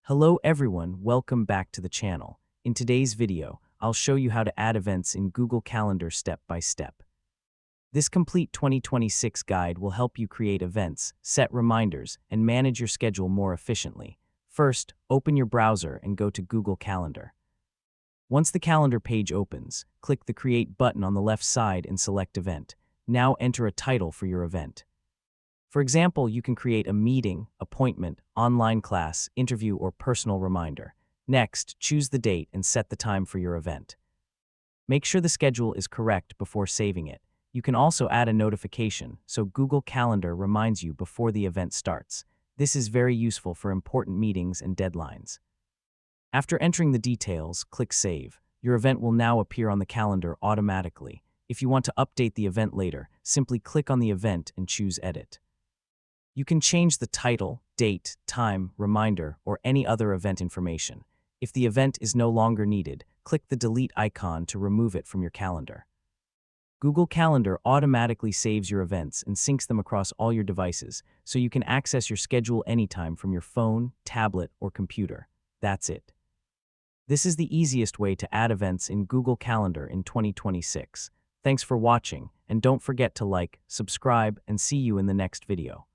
Hello everyone, welcome back to the channel. In today's video, I'll show you how to add events in Google Calendar step by step. This complete 2026 guide will help you create events, set reminders, and manage your schedule more efficiently. First, open your browser and go to Google Calendar. Once the calendar page opens, click the Create button on the left side and select Event. Now enter a title for your event. For example, you can create a meeting, appointment, online class, interview, or personal reminder. Next, choose the date and set the time for your event. Make sure the schedule is correct before saving it. You can also add a notification so Google Calendar reminds you before the event starts. This is very useful for important meetings and deadlines. After entering the details, click Save. Your event will now appear on the calendar automatically. If you want to update the event later, simply click on the event and choose Edit. You can change the title, date, time, reminder, or any other event information. If the event is no longer needed, click the delete icon to remove it from your calendar. Google Calendar automatically saves your events and syncs them across all your devices, so you can access your schedule anytime from your phone, tablet, or computer. That's it. This is the easiest way to add events in Google Calendar in 2026. Thanks for watching, and don't forget to like, subscribe, and see you in the next video.